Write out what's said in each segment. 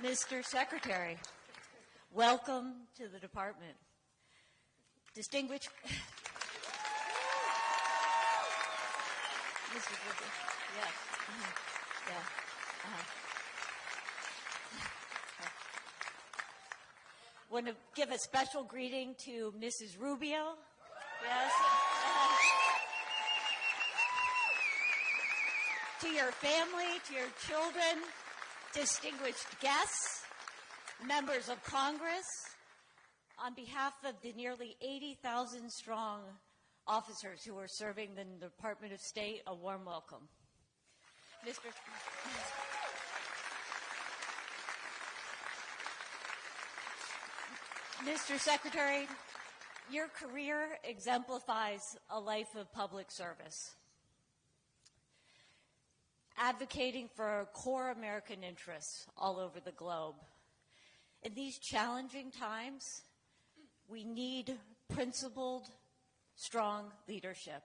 Mr. Secretary, welcome to the department. Distinguished Mr. Rubio. Yes. Want to give a special greeting to Mrs. Rubio. Yes. To your family, to your children, distinguished guests, members of Congress, on behalf of the nearly 80,000 strong officers who are serving the Department of State, a warm welcome. Mr. Secretary, your career exemplifies a life of public service, advocating for core American interests all over the globe. In these challenging times, we need principled, strong leadership.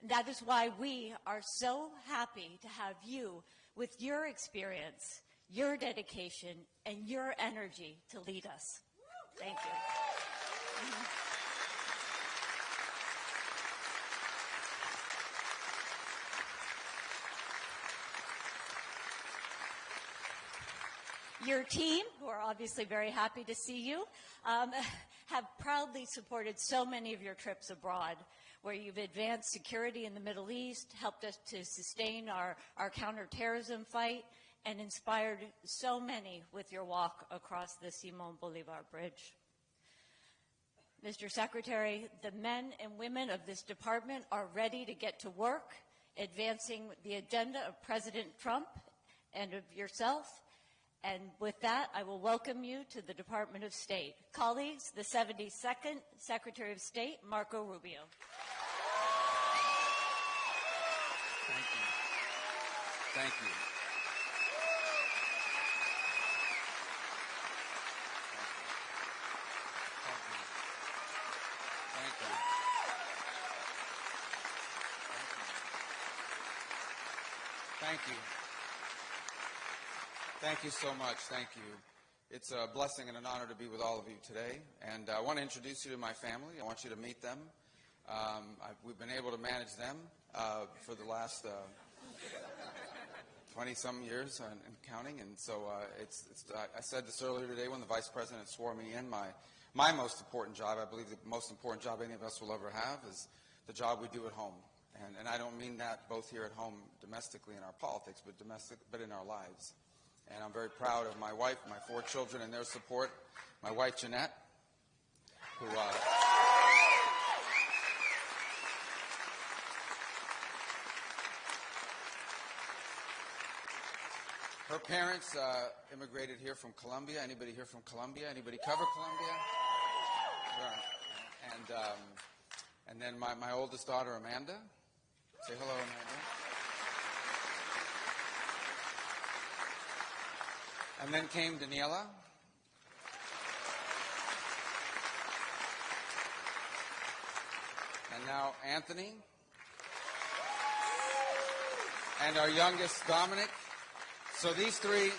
That is why we are so happy to have you with your experience, your dedication, and your energy to lead us. Thank you. Your team, who are obviously very happy to see you, have proudly supported so many of your trips abroad, where you've advanced security in the Middle East, helped us to sustain our counterterrorism fight, and inspired so many with your walk across the Simon Bolivar Bridge. Mr. Secretary, the men and women of this department are ready to get to work, advancing the agenda of President Trump and of yourself. And with that, I will welcome you to the Department of State. Colleagues, the 72nd Secretary of State, Marco Rubio. Thank you. Thank you. Thank you. Thank you so much. Thank you. It's a blessing and an honor to be with all of you today. And I want to introduce you to my family. I want you to meet them. We've been able to manage them for the last 20-some years and counting. And so I said this earlier today when the Vice President swore me in. My most important job, I believe the most important job any of us will ever have, is the job we do at home. And I don't mean that both here at home domestically in our politics, but in our lives. And I'm very proud of my wife, my 4 children, and their support. My wife, Jeanette, who her parents immigrated here from Colombia. Anybody here from Colombia? Anybody cover Colombia? Right. And then my oldest daughter, Amanda. Say hello, Amanda. And then came Daniela. And now Anthony. And our youngest, Dominic. So these three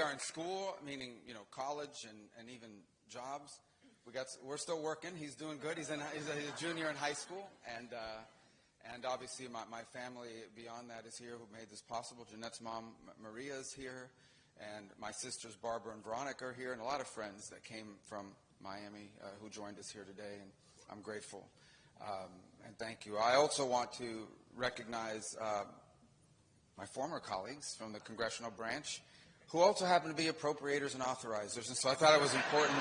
are in school, meaning, college and even jobs. We're still working. He's doing good. He's a junior in high school. And obviously my family beyond that is here who made this possible. Jeanette's mom, Maria, is here. And my sisters, Barbara and Veronica, are here. And a lot of friends that came from Miami who joined us here today. And I'm grateful. And thank you. I also want to recognize my former colleagues from the Congressional branch who also happen to be appropriators and authorizers. And so I thought it was important.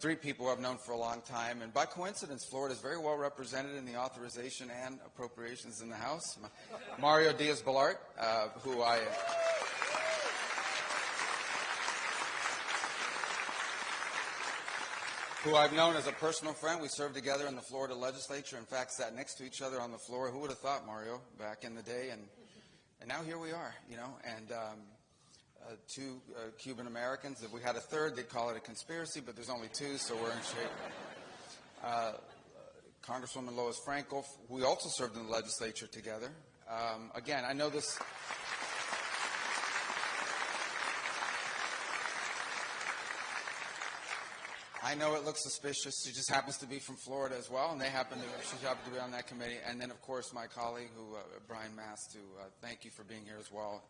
3 people I've known for a long time, and by coincidence, Florida is very well represented in the authorization and appropriations in the House. Mario Diaz-Balart, who I've known as a personal friend. We served together in the Florida legislature. In fact, sat next to each other on the floor. Who would have thought, Mario, back in the day? And now here we are, and 2 Cuban Americans. If we had a third, they'd call it a conspiracy, but there's only 2, so we're in shape. Congresswoman Lois Frankel, we also served in the legislature together. Again, I know this. I know it looks suspicious. She just happens to be from Florida as well, and she happened to be on that committee. And then, of course, my colleague, Brian Mast, to thank you for being here as well.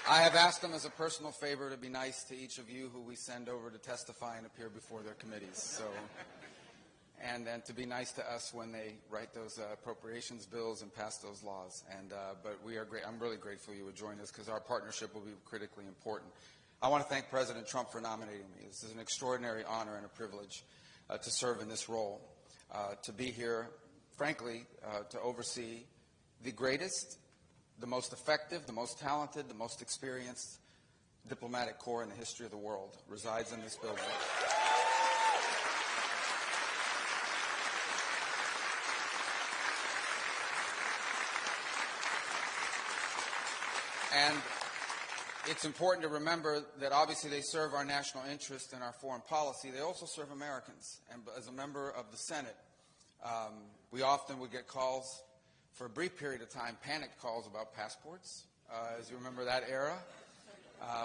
I have asked them as a personal favor to be nice to each of you who we send over to testify and appear before their committees. So, and then to be nice to us when they write those appropriations bills and pass those laws. But we are great. I'm really grateful you would join us because our partnership will be critically important. I want to thank President Trump for nominating me. This is an extraordinary honor and a privilege to serve in this role, to be here, frankly, to oversee the greatest, the most effective, the most talented, the most experienced diplomatic corps in the history of the world resides in this building. And it's important to remember that obviously they serve our national interest and our foreign policy. They also serve Americans. And as a member of the Senate, we often would get calls for a brief period of time, panicked calls about passports. As you remember that era,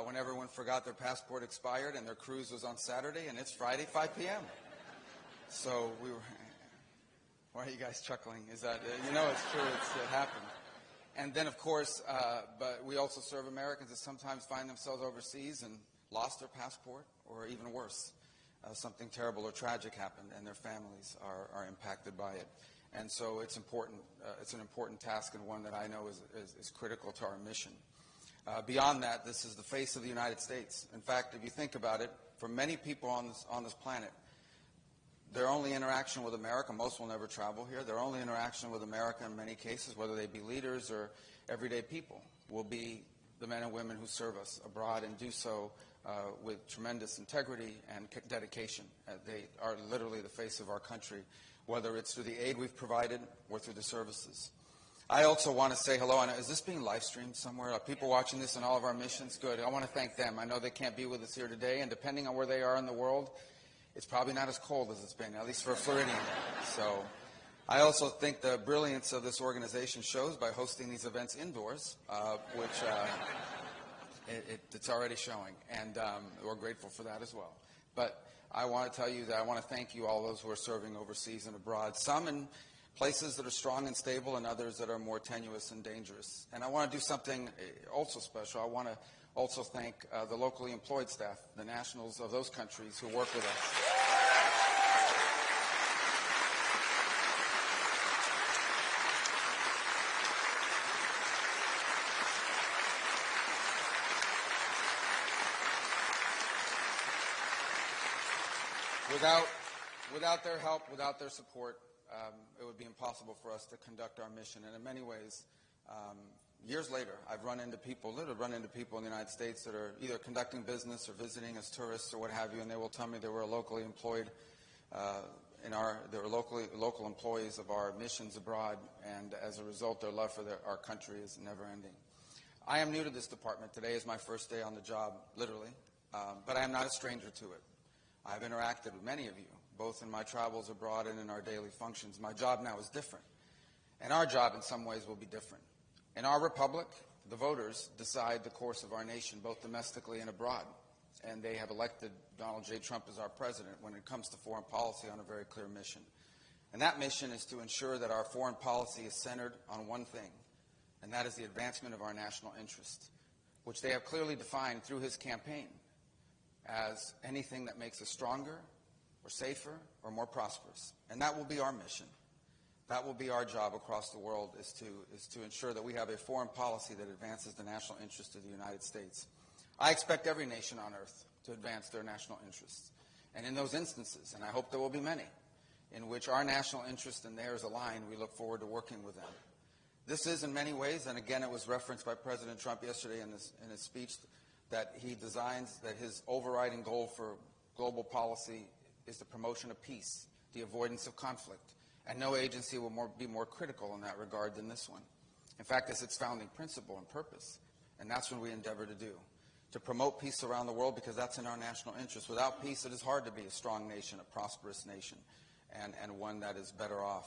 when everyone forgot their passport expired and their cruise was on Saturday and it's Friday, 5 p.m. So we were, why are you guys chuckling? Is that, you know it's true, it happened. And then, of course, but we also serve Americans that sometimes find themselves overseas and lost their passport, or even worse, something terrible or tragic happened and their families are impacted by it. And so it's important. It's an important task and one that I know is critical to our mission. Beyond that, this is the face of the United States. In fact, if you think about it, for many people on this planet, their only interaction with America, most will never travel here, their only interaction with America in many cases, whether they be leaders or everyday people, will be the men and women who serve us abroad and do so with tremendous integrity and dedication. They are literally the face of our country, whether it's through the aid we've provided or through the services. I also want to say hello. Is this being live streamed somewhere? Are people watching this in all of our missions? Good. I want to thank them. I know they can't be with us here today, and depending on where they are in the world, it's probably not as cold as it's been, at least for a Floridian. So I also think the brilliance of this organization shows by hosting these events indoors, which it's already showing, and we're grateful for that as well. But I want to tell you that I want to thank you, all those who are serving overseas and abroad, some in places that are strong and stable and others that are more tenuous and dangerous. And I want to do something also special. I want to also thank the locally employed staff, the nationals of those countries who work with us. Without their help, without their support, it would be impossible for us to conduct our mission. And in many ways, years later, I've literally run into people in the United States that are either conducting business or visiting as tourists or what have you, and they will tell me they were locally employed they were local employees of our missions abroad, and as a result, their love for our country is never ending. I am new to this department. Today is my first day on the job, literally, but I am not a stranger to it. I've interacted with many of you, both in my travels abroad and in our daily functions. My job now is different, and our job in some ways will be different. In our republic, the voters decide the course of our nation, both domestically and abroad, and they have elected Donald J. Trump as our president when it comes to foreign policy on a very clear mission. And that mission is to ensure that our foreign policy is centered on one thing, and that is the advancement of our national interest, which they have clearly defined through his campaign as anything that makes us stronger or safer or more prosperous. And that will be our mission. That will be our job across the world, is to ensure that we have a foreign policy that advances the national interest of the United States. I expect every nation on earth to advance their national interests. And in those instances, and I hope there will be many, in which our national interest and theirs align, we look forward to working with them. This is in many ways, and again it was referenced by President Trump yesterday in his speech, that he designs that his overriding goal for global policy is the promotion of peace, the avoidance of conflict. And no agency will be more critical in that regard than this one. In fact, it's its founding principle and purpose. And that's what we endeavor to do, to promote peace around the world because that's in our national interest. Without peace, it is hard to be a strong nation, a prosperous nation, and one that is better off.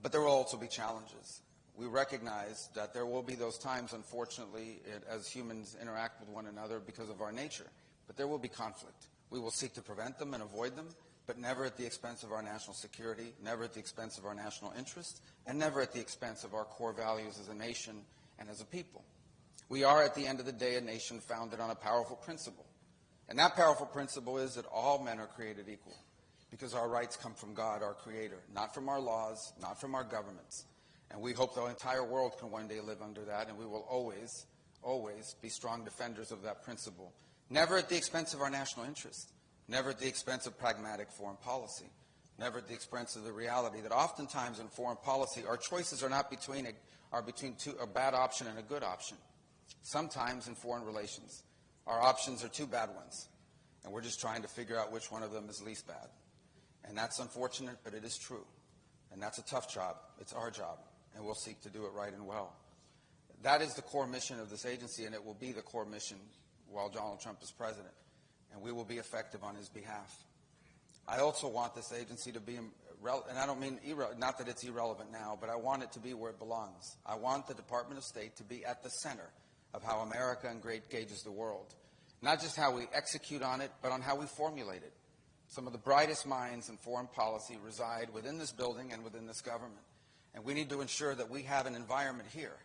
But there will also be challenges. We recognize that there will be those times, unfortunately, as humans interact with one another because of our nature. But there will be conflict. We will seek to prevent them and avoid them, but never at the expense of our national security, never at the expense of our national interest, and never at the expense of our core values as a nation and as a people. We are, at the end of the day, a nation founded on a powerful principle. And that powerful principle is that all men are created equal because our rights come from God, our Creator, not from our laws, not from our governments. And we hope the entire world can one day live under that, and we will always, always be strong defenders of that principle. Never at the expense of our national interest, never at the expense of pragmatic foreign policy, never at the expense of the reality that oftentimes in foreign policy our choices are not between a bad option and a good option. Sometimes in foreign relations our options are two bad ones, and we're just trying to figure out which one of them is least bad. And that's unfortunate, but it is true. And that's a tough job. It's our job, and we'll seek to do it right and well. That is the core mission of this agency, and it will be the core mission while Donald Trump is president, and we will be effective on his behalf. I also want this agency to be, and I don't mean, not that it's irrelevant now, but I want it to be where it belongs. I want the Department of State to be at the center of how America engages the world. Not just how we execute on it, but on how we formulate it. Some of the brightest minds in foreign policy reside within this building and within this government. And we need to ensure that we have an environment here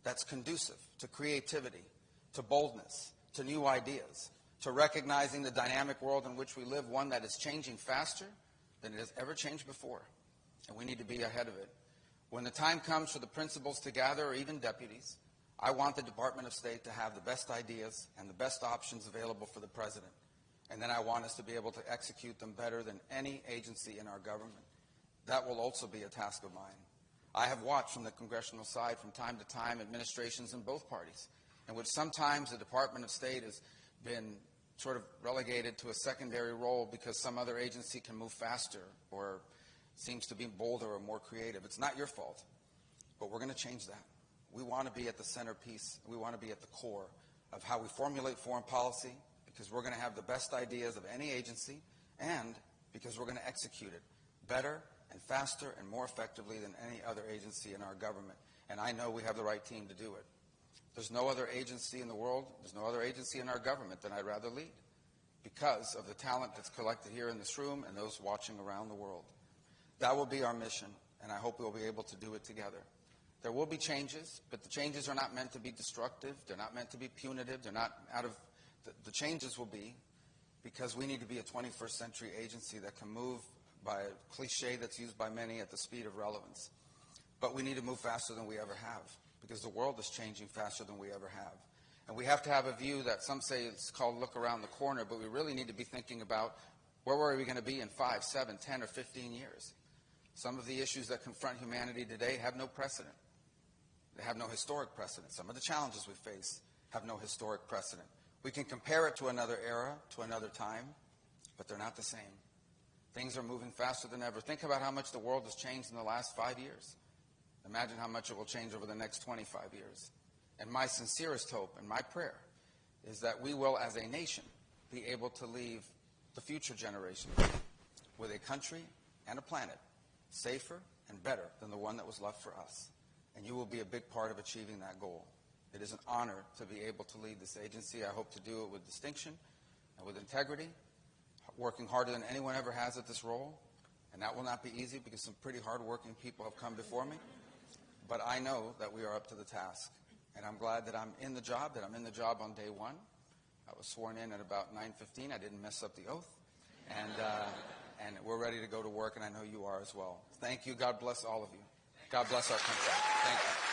that's conducive to creativity, to boldness, to new ideas, to recognizing the dynamic world in which we live, one that is changing faster than it has ever changed before. And we need to be ahead of it. When the time comes for the principals to gather, or even deputies, I want the Department of State to have the best ideas and the best options available for the president. And then I want us to be able to execute them better than any agency in our government. That will also be a task of mine. I have watched from the congressional side from time to time administrations in both parties, in which sometimes the Department of State has been sort of relegated to a secondary role because some other agency can move faster or seems to be bolder or more creative. It's not your fault, but we're going to change that. We want to be at the centerpiece. We want to be at the core of how we formulate foreign policy, because we're going to have the best ideas of any agency, and because we're going to execute it better and faster and more effectively than any other agency in our government. And I know we have the right team to do it. There's no other agency in the world, there's no other agency in our government that I'd rather lead, because of the talent that's collected here in this room and those watching around the world. That will be our mission, and I hope we'll be able to do it together. There will be changes, but the changes are not meant to be destructive. They're not meant to be punitive. They're not out of the changes will be because we need to be a 21st century agency that can move, by a cliche that's used by many, at the speed of relevance. But we need to move faster than we ever have, because the world is changing faster than we ever have. And we have to have a view that some say it's called look around the corner, but we really need to be thinking about where are we going to be in 5, 7, 10, or 15 years. Some of the issues that confront humanity today have no precedent. They have no historic precedent. Some of the challenges we face have no historic precedent. We can compare it to another era, to another time, but they're not the same. Things are moving faster than ever. Think about how much the world has changed in the last 5 years. Imagine how much it will change over the next 25 years. And my sincerest hope and my prayer is that we will, as a nation, be able to leave the future generations with a country and a planet safer and better than the one that was left for us. And you will be a big part of achieving that goal. It is an honor to be able to lead this agency. I hope to do it with distinction and with integrity, working harder than anyone ever has at this role. And that will not be easy because some pretty hardworking people have come before me. But I know that we are up to the task. And I'm glad that I'm in the job, on day one. I was sworn in at about 9:15. I didn't mess up the oath. And we're ready to go to work, and I know you are as well. Thank you. God bless all of you. God bless our country. Thank you.